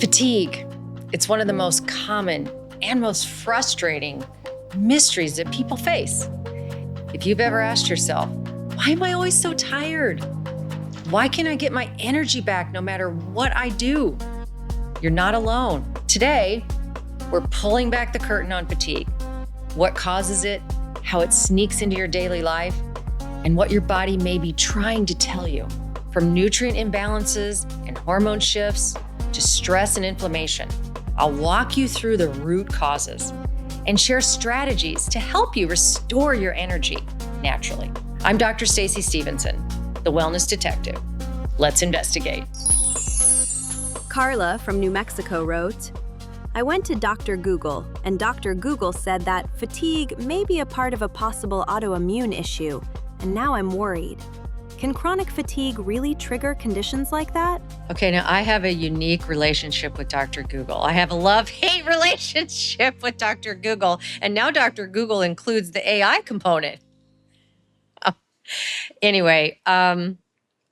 Fatigue. It's one of the most common and most frustrating mysteries that people face. If you've ever asked yourself, why am I always so tired? Why can't I get my energy back no matter what I do? You're not alone. Today, we're pulling back the curtain on fatigue, what causes it, how it sneaks into your daily life, and what your body may be trying to tell you, from nutrient imbalances and hormone shifts to stress and inflammation. I'll walk you through the root causes and share strategies to help you restore your energy naturally. I'm Dr. Stacie Stevenson, the Wellness Detective. Let's investigate. Carla from New Mexico wrote, I went to Dr. Google, and Dr. Google said that fatigue may be a part of a possible autoimmune issue, and now I'm worried. Can chronic fatigue really trigger conditions like that? Okay, now I have a unique relationship with Dr. Google. I have a love-hate relationship with Dr. Google, and now Dr. Google includes the AI component. Anyway,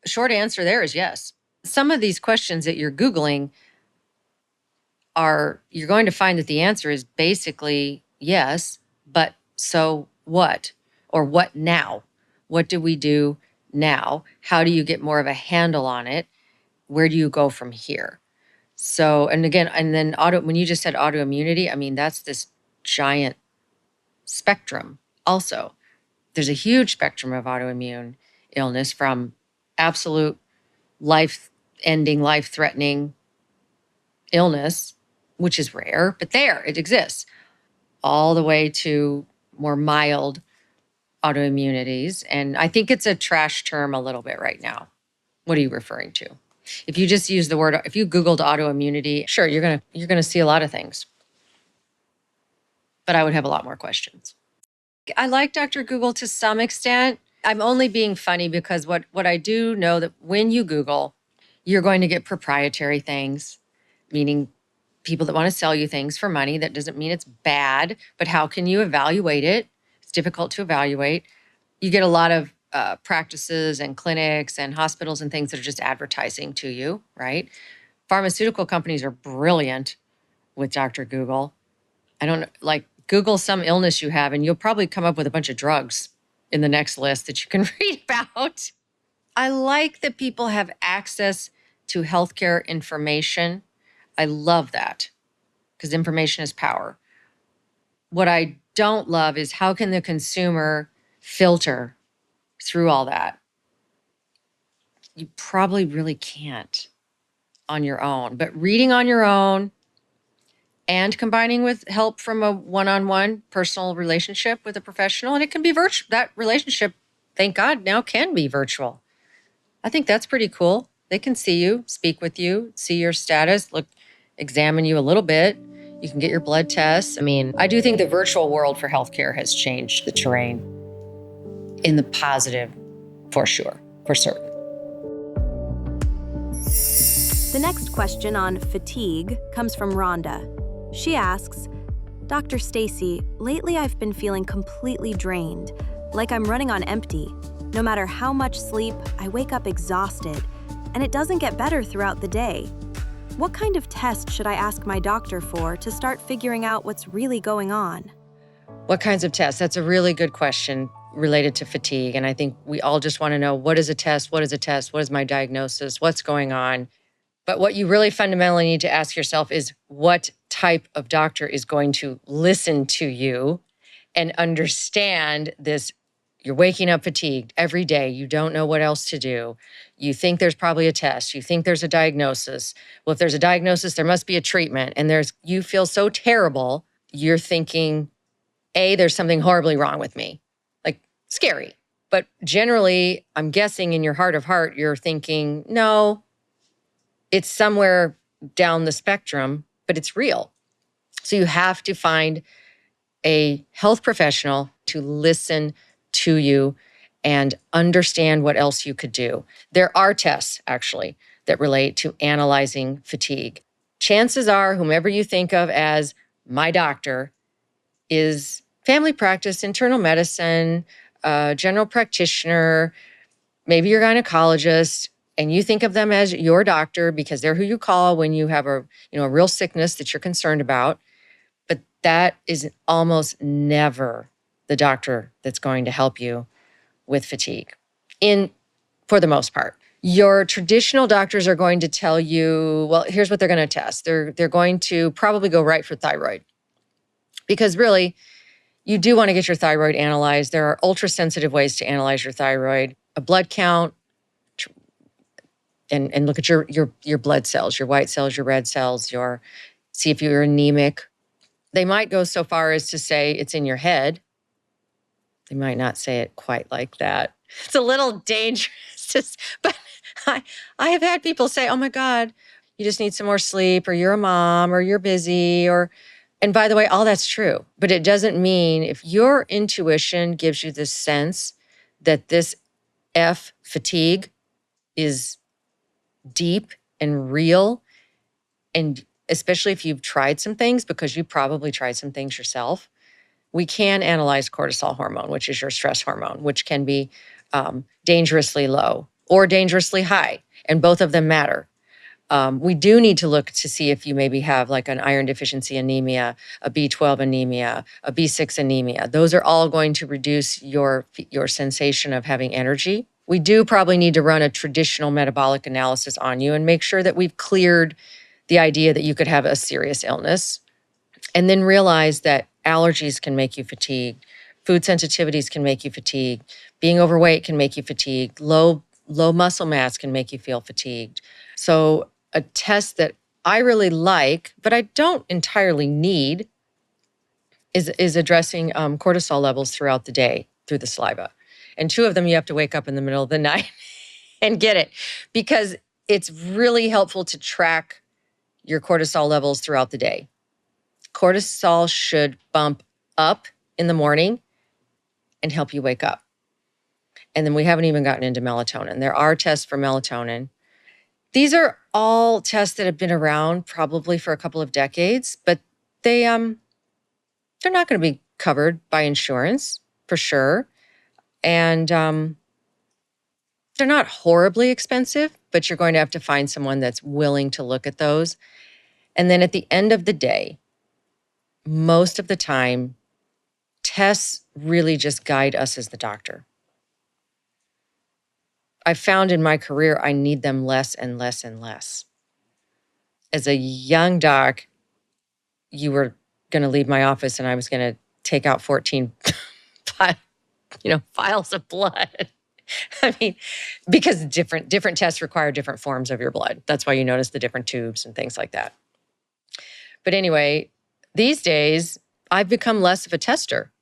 short answer there is yes. Some of these questions that you're Googling you're going to find that the answer is basically yes, but so what? Or what now? What do we do now? How do you get more of a handle on it? Where do you go from here? So, and then when you just said autoimmunity, I mean, that's this giant spectrum also. There's a huge spectrum of autoimmune illness, from absolute life-ending, life-threatening illness, which is rare, but it exists, all the way to more mild autoimmunities. And I think it's a trash term a little bit right now. What are you referring to? If you just use the word, if you Googled autoimmunity, sure, you're gonna see a lot of things. But I would have a lot more questions. I like Dr. Google to some extent. I'm only being funny because what I do know that when you Google, you're going to get proprietary things, meaning people that want to sell you things for money. That doesn't mean it's bad, but how can you evaluate it? It's difficult to evaluate. You get a lot of practices and clinics and hospitals and things that are just advertising to you, right? Pharmaceutical companies are brilliant with Dr. Google. Google some illness you have and you'll probably come up with a bunch of drugs in the next list that you can read about. I like that people have access to healthcare information. I love that because information is power. What I don't love is how can the consumer filter through all that? You probably really can't on your own, but reading on your own and combining with help from a one-on-one personal relationship with a professional, and it can be virtual. That relationship, thank God, now can be virtual. I think that's pretty cool. They can see you, speak with you, see your status, examine you a little bit. You can get your blood tests. I mean, I do think the virtual world for healthcare has changed the terrain in the positive, for sure, for certain. The next question on fatigue comes from Rhonda. She asks, Dr. Stacie, lately I've been feeling completely drained, like I'm running on empty. No matter how much sleep, I wake up exhausted, and it doesn't get better throughout the day. What kind of test should I ask my doctor for to start figuring out what's really going on? What kinds of tests? That's a really good question related to fatigue. And I think we all just want to know, what is a test? What is a test? What is my diagnosis? What's going on? But what you really fundamentally need to ask yourself is, what type of doctor is going to listen to you and understand this? You're waking up fatigued every day. You don't know what else to do. You think there's probably a test. You think there's a diagnosis. Well, if there's a diagnosis, there must be a treatment. And you feel so terrible, you're thinking, there's something horribly wrong with me. Like, scary. But generally, I'm guessing in your heart of heart, you're thinking, no, it's somewhere down the spectrum, but it's real. So you have to find a health professional to listen to you and understand what else you could do. There are tests, actually, that relate to analyzing fatigue. Chances are, whomever you think of as my doctor is family practice, internal medicine, general practitioner, maybe your gynecologist, and you think of them as your doctor because they're who you call when you have a real sickness that you're concerned about. But that is almost never the doctor that's going to help you with fatigue, for the most part. Your traditional doctors are going to tell you, well, here's what they're going to test. They're going to probably go right for thyroid, because really, you do want to get your thyroid analyzed. There are ultra-sensitive ways to analyze your thyroid: a blood count, and look at your blood cells, your white cells, your red cells, see if you're anemic. They might go so far as to say it's in your head. They might not say it quite like that. It's a little dangerous, but I have had people say, oh my God, you just need some more sleep, or you're a mom, or you're busy, and by the way, all that's true, but it doesn't mean if your intuition gives you this sense that this fatigue is deep and real, and especially if you've tried some things, because you probably tried some things yourself, we can analyze cortisol hormone, which is your stress hormone, which can be dangerously low or dangerously high, and both of them matter. We do need to look to see if you maybe have like an iron deficiency anemia, a B12 anemia, a B6 anemia. Those are all going to reduce your sensation of having energy. We do probably need to run a traditional metabolic analysis on you and make sure that we've cleared the idea that you could have a serious illness. And then realize that allergies can make you fatigued. Food sensitivities can make you fatigued. Being overweight can make you fatigued. Low muscle mass can make you feel fatigued. So a test that I really like, but I don't entirely need, is addressing cortisol levels throughout the day through the saliva. And two of them, you have to wake up in the middle of the night and get it, because it's really helpful to track your cortisol levels throughout the day. Cortisol should bump up in the morning and help you wake up. And then we haven't even gotten into melatonin. There are tests for melatonin. These are all tests that have been around probably for a couple of decades, but they're not going to be covered by insurance for sure. And they're not horribly expensive, but you're going to have to find someone that's willing to look at those. And then at the end of the day, most of the time, tests really just guide us as the doctor. I found in my career, I need them less and less and less. As a young doc, you were going to leave my office and I was going to take out 14 files of blood. I mean, because different tests require different forms of your blood. That's why you notice the different tubes and things like that. But anyway, these days, I've become less of a tester,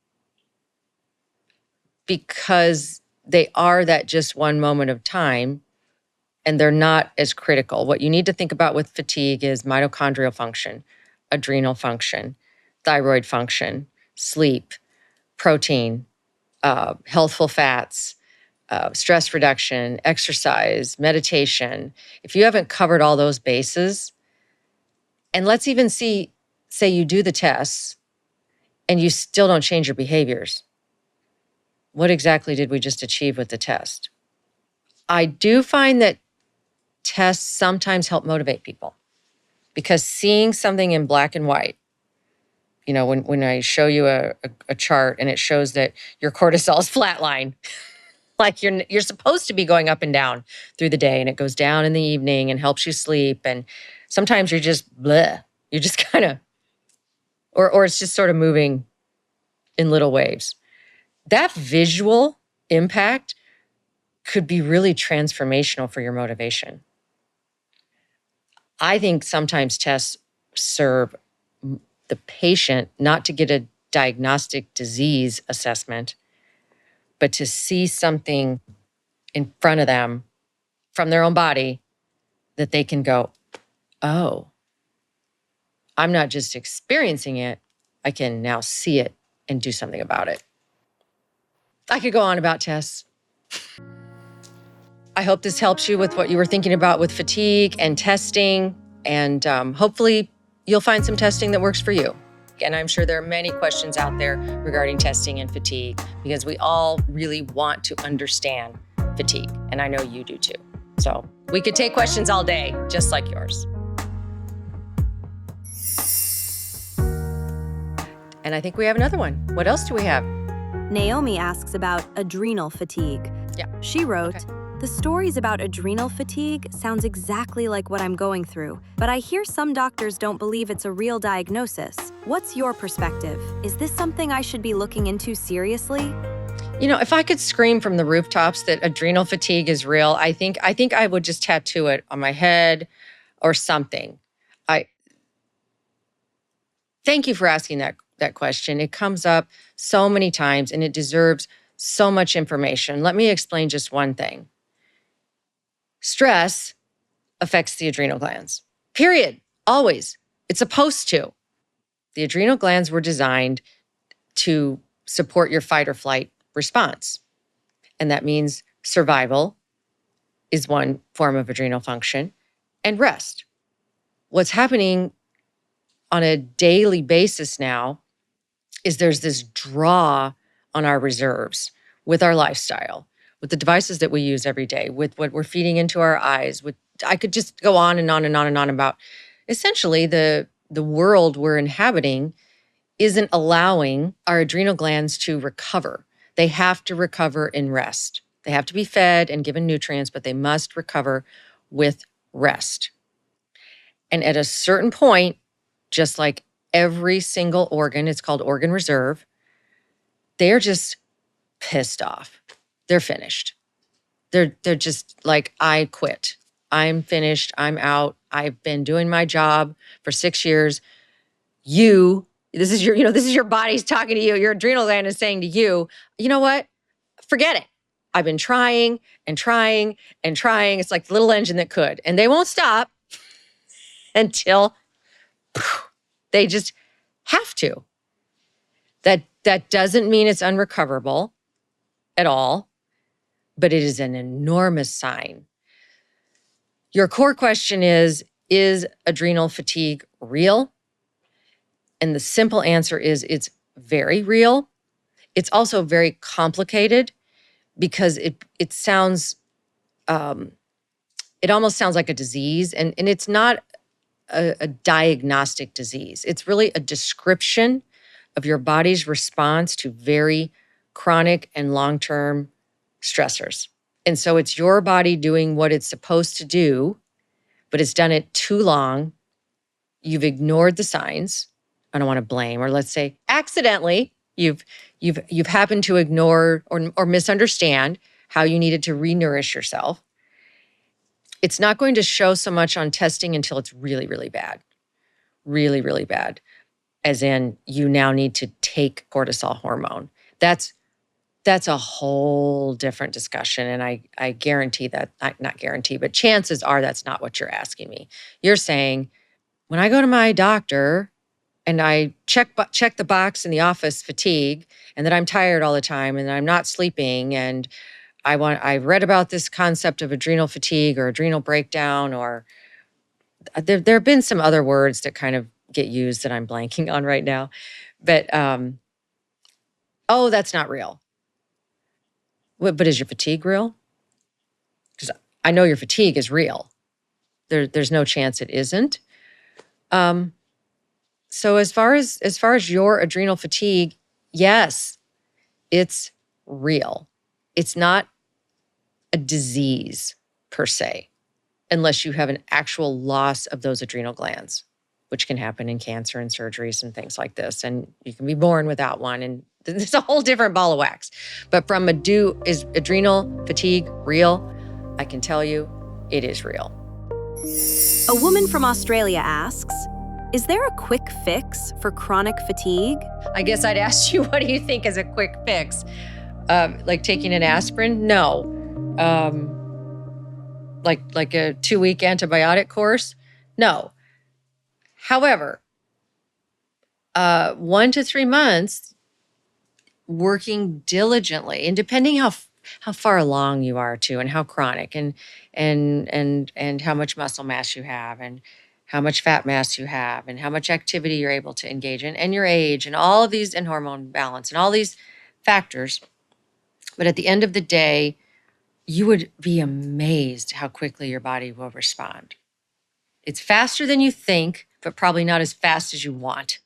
because they are that just one moment of time, and they're not as critical. What you need to think about with fatigue is mitochondrial function, adrenal function, thyroid function, sleep, protein, healthful fats, stress reduction, exercise, meditation. If you haven't covered all those bases, and let's even say you do the tests and you still don't change your behaviors, what exactly did we just achieve with the test? I do find that tests sometimes help motivate people, because seeing something in black and white, when I show you a chart and it shows that your cortisol is flatline, like you're supposed to be going up and down through the day, and it goes down in the evening and helps you sleep. And sometimes you're just bleh. You're just kind of, or it's just sort of moving in little waves. That visual impact could be really transformational for your motivation. I think sometimes tests serve the patient not to get a diagnostic disease assessment, but to see something in front of them from their own body that they can go, oh, I'm not just experiencing it, I can now see it and do something about it. I could go on about tests. I hope this helps you with what you were thinking about with fatigue and testing, and hopefully you'll find some testing that works for you. And I'm sure there are many questions out there regarding testing and fatigue, because we all really want to understand fatigue, and I know you do too. So we could take questions all day, just like yours. And I think we have another one. What else do we have? Naomi asks about adrenal fatigue. Yeah. She wrote, Okay. The stories about adrenal fatigue sounds exactly like what I'm going through, but I hear some doctors don't believe it's a real diagnosis. What's your perspective? Is this something I should be looking into seriously? You know, if I could scream from the rooftops that adrenal fatigue is real, I think I would just tattoo it on my head or something. Thank you for asking that question. It comes up so many times and it deserves so much information. Let me explain just one thing. Stress affects the adrenal glands. Period. Always. It's supposed to. The adrenal glands were designed to support your fight or flight response. And that means survival is one form of adrenal function and rest. What's happening on a daily basis now is there's this draw on our reserves with our lifestyle, with the devices that we use every day, with what we're feeding into our eyes. With I could just go on and on and on and on about essentially the world we're inhabiting isn't allowing our adrenal glands to recover. They have to recover in rest. They have to be fed and given nutrients, but they must recover with rest. And at a certain point, just like every single organ, it's called organ reserve, they're just pissed off. They're finished. They're just like, I quit. I'm finished. I'm out. I've been doing my job for 6 years. This is your body's talking to you. Your adrenal gland is saying to you, you know what? Forget it. I've been trying and trying and trying. It's like the little engine that could. And they won't stop until they just have to. That doesn't mean it's unrecoverable at all, but it is an enormous sign. Your core question is adrenal fatigue real? And the simple answer is it's very real. It's also very complicated because it sounds, it almost sounds like a disease, and it's not a diagnostic disease. It's really a description of your body's response to very chronic and long-term stressors. And so it's your body doing what it's supposed to do, but it's done it too long. You've ignored the signs. I don't want to blame, or let's say accidentally, you've happened to ignore or misunderstand how you needed to re-nourish yourself. It's not going to show so much on testing until it's really, really bad. Really, really bad. As in, you now need to take cortisol hormone. That's a whole different discussion. And I guarantee that, not guarantee, but chances are that's not what you're asking me. You're saying, when I go to my doctor and I check the box in the office, fatigue, and that I'm tired all the time and that I'm not sleeping, and I've read about this concept of adrenal fatigue or adrenal breakdown, or there have been some other words that kind of get used that I'm blanking on right now. But, that's not real. But is your fatigue real? Because I know your fatigue is real. There's no chance it isn't. So as far as your adrenal fatigue, yes, it's real. It's not a disease per se, unless you have an actual loss of those adrenal glands, which can happen in cancer and surgeries and things like this. And you can be born without one, and it's a whole different ball of wax. But is adrenal fatigue real? I can tell you it is real. A woman from Australia asks, is there a quick fix for chronic fatigue? I guess I'd ask you, what do you think is a quick fix? Like taking an aspirin? No. Like a 2-week antibiotic course? No. However, 1 to 3 months working diligently, and depending how far along you are too, and how chronic, and how much muscle mass you have, and how much fat mass you have, and how much activity you're able to engage in, and your age, and all of these, and hormone balance, and all these factors. But at the end of the day, you would be amazed how quickly your body will respond. It's faster than you think, but probably not as fast as you want.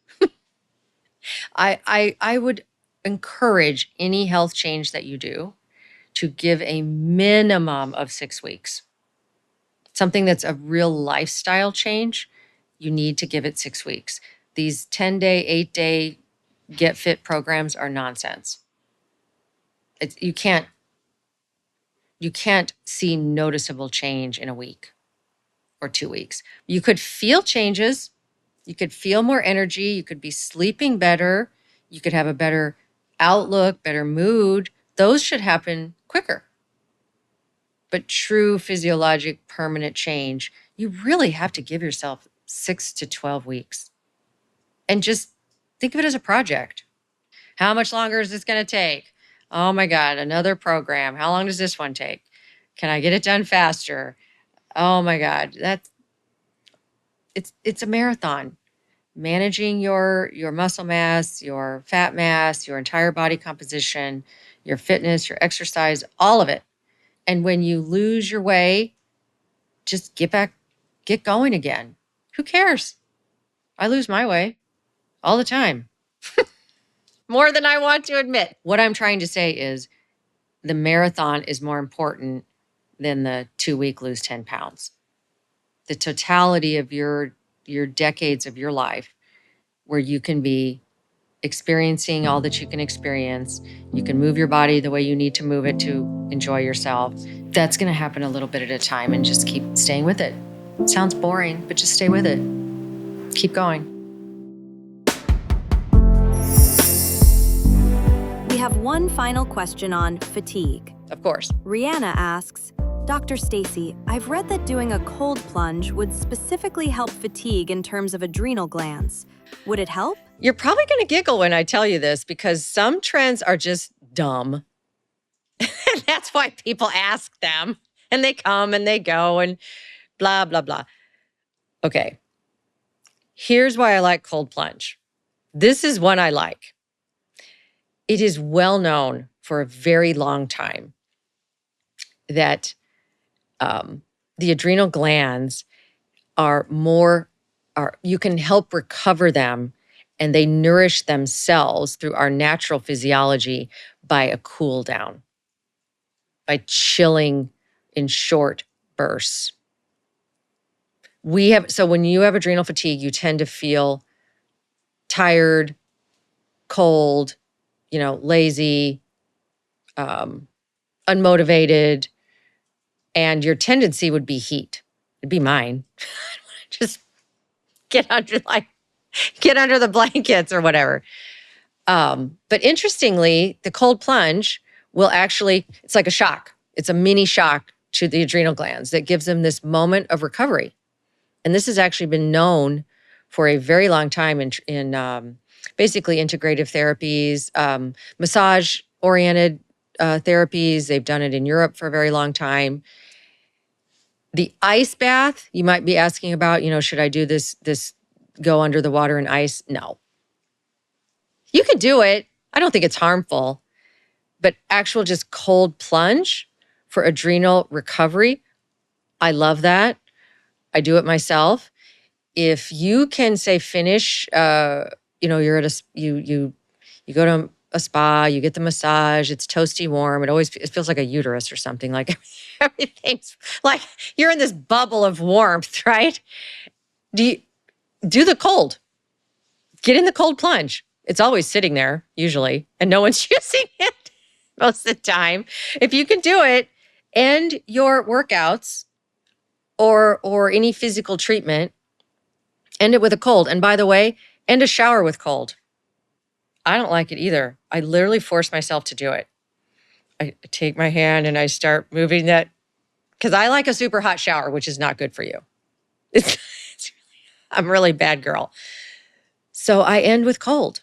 I would encourage any health change that you do to give a minimum of 6 weeks. Something that's a real lifestyle change, you need to give it 6 weeks. These 10-day, 8-day get fit programs are nonsense. You can't see noticeable change in a week or 2 weeks. You could feel changes. You could feel more energy. You could be sleeping better. You could have a better outlook, better mood. Those should happen quicker. But true physiologic permanent change, you really have to give yourself 6 to 12 weeks. And just think of it as a project. How much longer is this going to take? Oh my God, another program. How long does this one take? Can I get it done faster? Oh my God, it's a marathon. Managing your muscle mass, your fat mass, your entire body composition, your fitness, your exercise, all of it. And when you lose your way, just get going again. Who cares? I lose my way all the time. More than I want to admit. What I'm trying to say is the marathon is more important than the 2-week lose 10 pounds. The totality of your decades of your life where you can be experiencing all that you can experience. You can move your body the way you need to move it to enjoy yourself. That's going to happen a little bit at a time, and just keep staying with it. It sounds boring, but just stay with it. Keep going. We have one final question on fatigue. Of course. Rihanna asks, Dr. Stacie, I've read that doing a cold plunge would specifically help fatigue in terms of adrenal glands. Would it help? You're probably going to giggle when I tell you this because some trends are just dumb. And that's why people ask them, and they come and they go and blah, blah, blah. Okay. Here's why I like cold plunge. This is one I like. It is well known for a very long time that the adrenal glands you can help recover them, and they nourish themselves through our natural physiology by a cool down, by chilling in short bursts. So when you have adrenal fatigue, you tend to feel tired, cold, lazy, unmotivated, and your tendency would be heat. It'd be mine. Just get under the blankets or whatever. But interestingly, the cold plunge it's like a shock. It's a mini shock to the adrenal glands that gives them this moment of recovery. And this has actually been known for a very long time in basically integrative therapies, massage-oriented therapies. They've done it in Europe for a very long time. The ice bath, you might be asking about, should I do this go under the water in ice? No. You could do it. I don't think it's harmful. But actual just cold plunge for adrenal recovery, I love that. I do it myself. If you can say finish, you're at you go to a spa, you get the massage, it's toasty warm. It feels like a uterus or something. Like everything's like you're in this bubble of warmth, right? Do the cold. Get in the cold plunge. It's always sitting there, usually, and no one's using it most of the time. If you can do it, end your workouts or any physical treatment, end it with a cold. And by the way, end a shower with cold. I don't like it either. I literally force myself to do it. I take my hand and I start moving that because I like a super hot shower, which is not good for you. I'm a really bad girl. So I end with cold.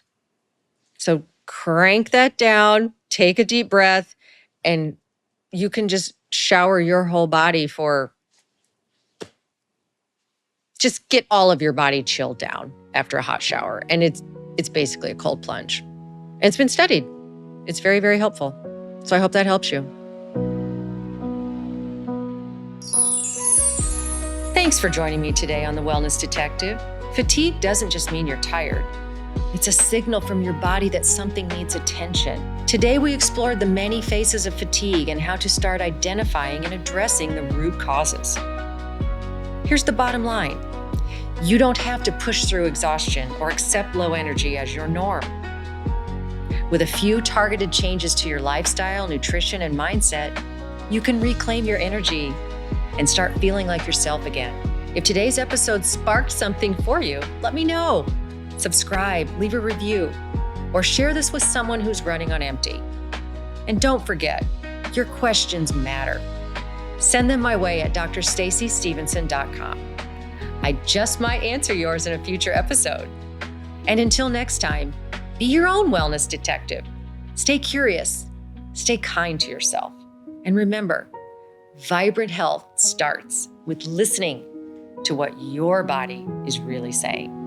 So crank that down, take a deep breath, and you can just shower your whole body just get all of your body chilled down after a hot shower. And it's basically a cold plunge. And it's been studied. It's very, very helpful. So I hope that helps you. Thanks for joining me today on The Wellness Detective. Fatigue doesn't just mean you're tired. It's a signal from your body that something needs attention. Today, we explored the many faces of fatigue and how to start identifying and addressing the root causes. Here's the bottom line. You don't have to push through exhaustion or accept low energy as your norm. With a few targeted changes to your lifestyle, nutrition, and mindset, you can reclaim your energy and start feeling like yourself again. If today's episode sparked something for you, let me know. Subscribe, leave a review, or share this with someone who's running on empty. And don't forget, your questions matter. Send them my way at drstaciestevenson.com. I just might answer yours in a future episode. And until next time, be your own wellness detective. Stay curious, stay kind to yourself. And remember, vibrant health starts with listening to what your body is really saying.